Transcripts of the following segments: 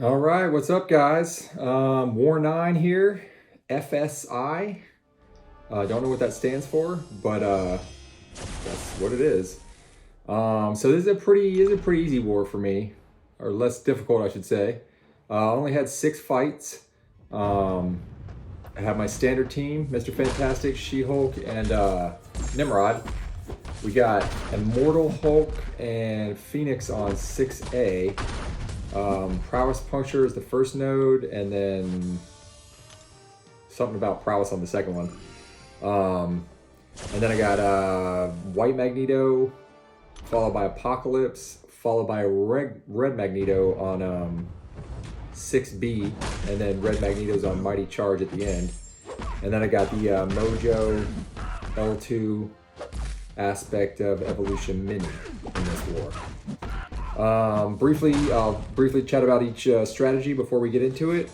All right, what's up, guys? War 9 here, FSI. Don't know what that stands for, but that's what it is. So this is a pretty easy war for me, or less difficult, I should say. I only had 6 fights. I have my standard team: Mr. Fantastic, She-Hulk, and Nimrod. We got Immortal Hulk and Phoenix on 6A. Prowess Puncture is the first node, and then something about Prowess on the second one. And then I got White Magneto, followed by Apocalypse, followed by Red Magneto on 6B, and then Red Magneto's on Mighty Charge at the end. And then I got the Mojo L2 aspect of Evolution Mini in this war. I'll briefly chat about each strategy before we get into it.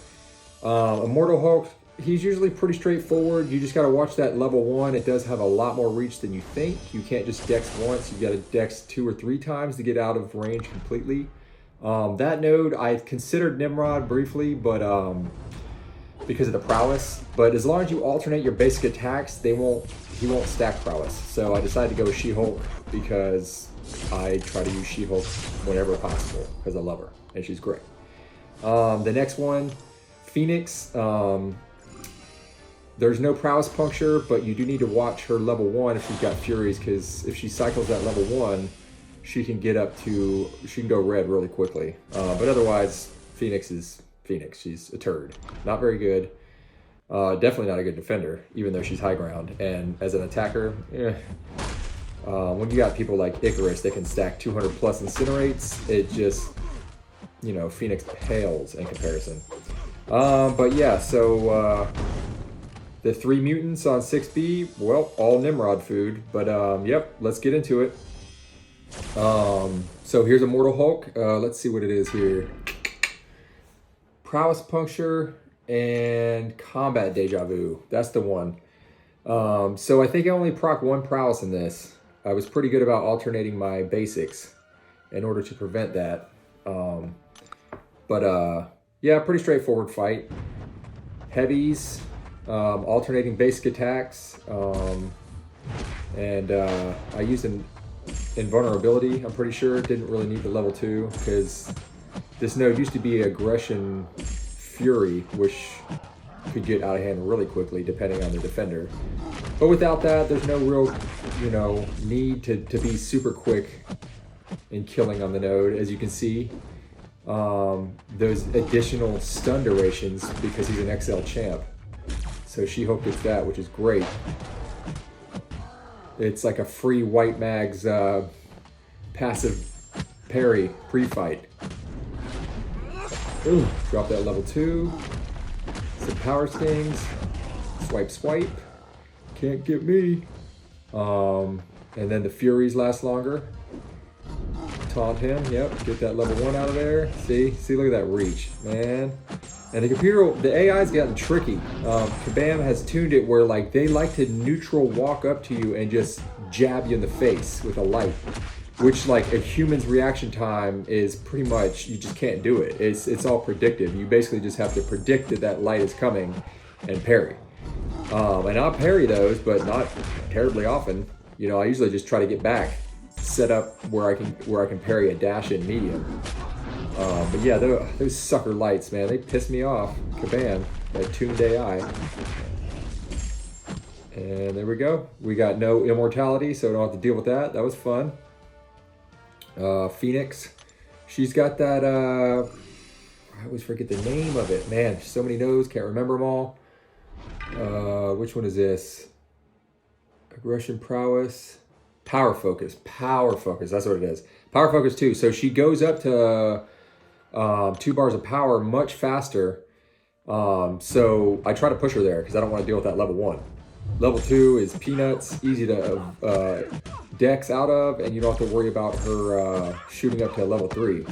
Immortal Hulk, he's usually pretty straightforward. You just got to watch that level 1. It does have a lot more reach than you think. You can't just dex once. You got to dex 2 or 3 times to get out of range completely. That node, I considered Nimrod briefly, but because of the prowess. But as long as you alternate your basic attacks, he won't stack prowess. So I decided to go with She-Hulk because I try to use She-Hulk whenever possible because I love her and she's great. The next one, Phoenix. There's no prowess puncture, but you do need to watch her level 1 if she's got Furies, because if she cycles that level 1, she can go red really quickly. But otherwise, Phoenix is Phoenix. She's a turd. Not very good. Definitely not a good defender, even though she's high ground. And as an attacker, when you got people like Icarus that can stack 200 plus incinerates, it just, Phoenix pales in comparison. But yeah, so the 3 mutants on 6B, well, all Nimrod food. But yep, let's get into it. So here's Immortal Hulk. Let's see what it is here. Prowess Puncture and Combat Deja Vu. That's the one. So I think I only proc 1 prowess in this. I was pretty good about alternating my basics in order to prevent that. Yeah, pretty straightforward fight. Heavies, alternating basic attacks, and I used an invulnerability, I'm pretty sure. Didn't really need the level 2 because this node used to be Aggression Fury, which could get out of hand really quickly depending on the defender. But without that, there's no real, need to be super quick in killing on the node. As you can see, those additional stun durations because he's an XL champ. So She-Hulk gets that, which is great. It's like a free White Mag's passive parry pre-fight. Ooh, drop that level 2. Some power stings. Swipe. Can't get me. And then the Furies last longer. Taunt him. Yep. Get that level 1 out of there. See, look at that reach, man. And the AI's gotten tricky. Kabam has tuned it where they like to neutral walk up to you and just jab you in the face with a light, which a human's reaction time is pretty much, you just can't do it. It's all predictive. You basically just have to predict that light is coming and parry. And I'll parry those, but not terribly often. I usually just try to get back, set up where I can parry a dash in medium. But yeah, those sucker lights, man, they piss me off. Kabam, that tuned AI. And there we go. We got no immortality, so I don't have to deal with that. That was fun. Phoenix, she's got that, I always forget the name of it. Man, so many nodes, can't remember them all. Which one is this? Aggression Prowess. Power Focus, that's what it is. Power Focus 2, so she goes up to 2 bars of power much faster. So I try to push her there because I don't want to deal with that level 1. Level 2 is peanuts, easy to dex out of, and you don't have to worry about her shooting up to level 3.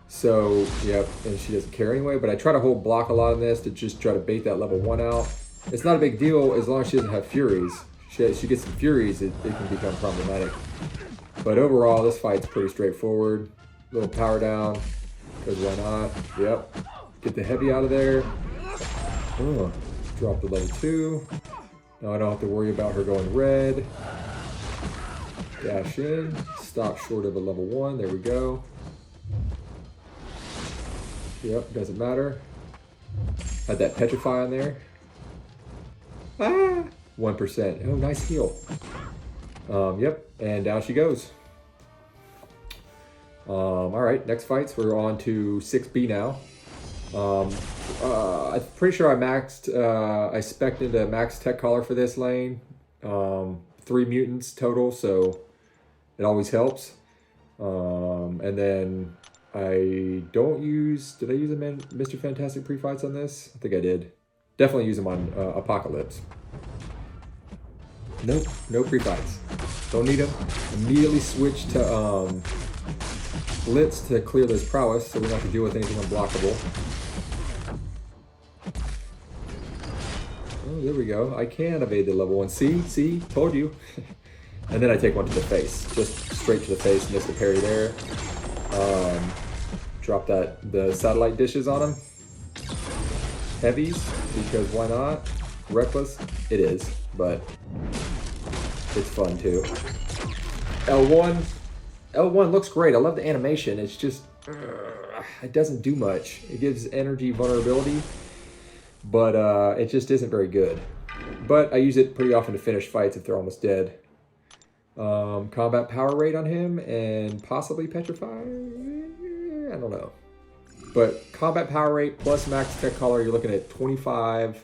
So, yep, and she doesn't care anyway, but I try to hold block a lot in this to just try to bait that level 1 out. It's not a big deal as long as she doesn't have Furies. She gets some Furies, it can become problematic. But overall, this fight's pretty straightforward. Little power down, because why not? Yep. Get the heavy out of there. Oh, drop the level 2. Now I don't have to worry about her going red. Dash in. Stop short of a level 1. There we go. Yep, doesn't matter. Had that petrify on there. Ah! 1%. Oh, nice heal. Yep, and down she goes. Alright, next fights. We're on to 6B now. I'm pretty sure I spec'd into max tech collar for this lane. 3 mutants total, so it always helps. And then I don't use... Did I use them in Mr. Fantastic pre-fights on this? I think I did. Definitely use them on Apocalypse. Nope, no pre-fights. Don't need them. Immediately switch to Blitz to clear this prowess, so we don't have to deal with anything unblockable. Oh, there we go. I can evade the level 1. See? Told you. And then I take one to the face. Just straight to the face, miss the parry there. Drop the satellite dishes on him. Heavies, because why not? Reckless, it is, but it's fun too. L1 looks great. I love the animation. It's just, it doesn't do much. It gives energy vulnerability, but it just isn't very good. But I use it pretty often to finish fights if they're almost dead. Combat power rate on him and possibly petrify. I don't know. But combat power rate plus max tech collar, you're looking at 25,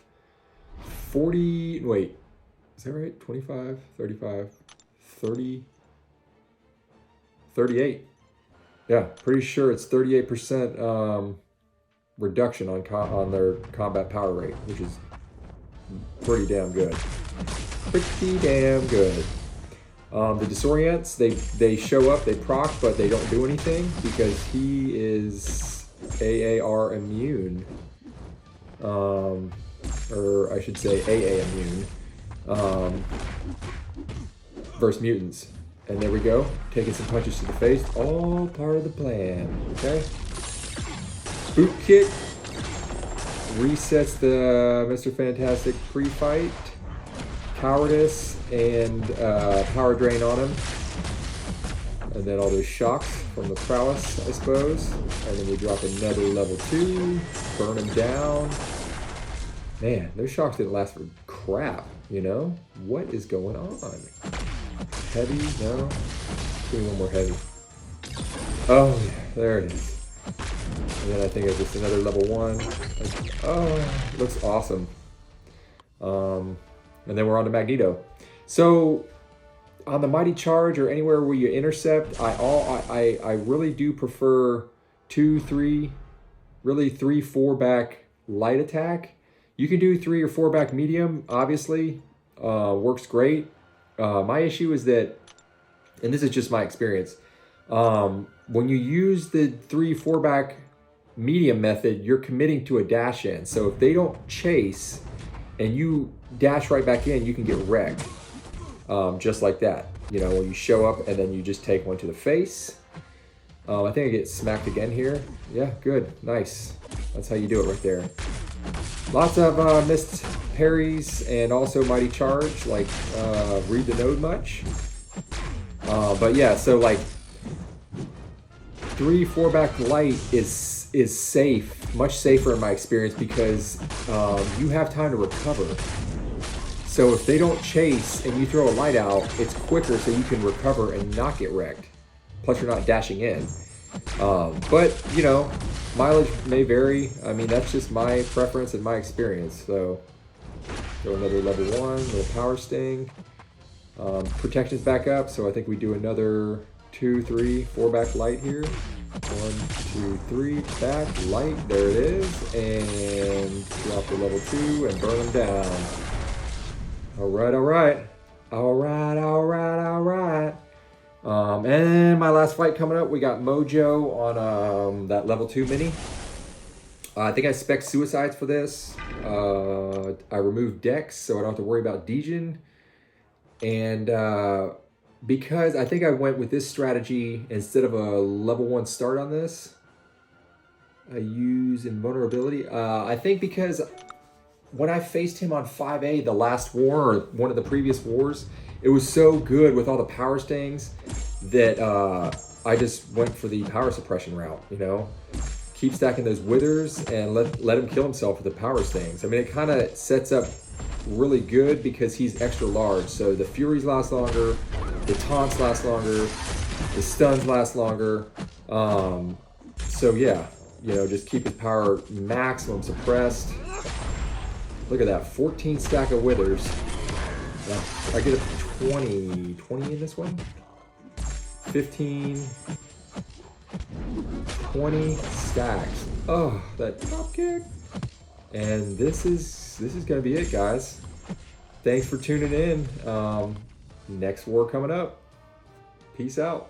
40, wait, is that right? 25, 35, 30, 38. Yeah, pretty sure it's 38% reduction on their combat power rate, which is pretty damn good. Pretty damn good. The Disorients, they show up, they proc, but they don't do anything because he is AAR immune. Or I should say AA immune. Versus mutants. And there we go. Taking some punches to the face. All part of the plan. Okay? Boot kick. Resets the Mr. Fantastic pre-fight. Cowardice and power drain on him. And then all those shocks from the prowess, I suppose. And then we drop another level 2. Burn him down. Man, those shocks didn't last for crap, you know? What is going on? Heavy? No? Give me one more heavy. Oh, yeah, there it is. And then I think it's just another level 1. Oh, looks awesome. And then we're on to Magneto. So on the Mighty Charge or anywhere where you intercept, I really do prefer 2, 3, really 3, 4 back light attack. You can do 3 or 4 back medium, obviously, works great. My issue is that, and this is just my experience, when you use the 3, 4 back medium method, you're committing to a dash in. So if they don't chase and you dash right back in, you can get wrecked. Just like that. You know, when you show up and then you just take one to the face. I think I get smacked again here. Yeah, good. Nice. That's how you do it right there. Lots of missed parries and also Mighty Charge, like read the node much. But yeah, so like 3, 4 back light is safe, much safer in my experience because you have time to recover. So if they don't chase and you throw a light out, it's quicker so you can recover and not get wrecked. Plus you're not dashing in. But, you know, mileage may vary. I mean, that's just my preference and my experience. So, throw another level 1, little power sting. Protection's back up, so I think we do another 2, 3, 4 back light here. 1, 2, 3, back, light, there it is. And drop the level 2 and burn them down. Alright. And my last fight coming up, we got Mojo on that level 2 mini. I think I spec suicides for this. I removed Dex, so I don't have to worry about degen. And because I think I went with this strategy instead of a level 1 start on this. I use invulnerability. I think because when I faced him on 5A, the last war, or one of the previous wars, it was so good with all the power stings that I just went for the power suppression route, you know? Keep stacking those withers and let him kill himself with the power stings. I mean, it kind of sets up really good because he's extra large. So the furies last longer, the taunts last longer, the stuns last longer. So yeah, you know, just keep his power maximum suppressed. Look at that, 14 stack of withers. I get a 20 in this one. 15, 20 stacks. Oh, that top kick. And this is gonna be it, guys. Thanks for tuning in. Next war coming up. Peace out.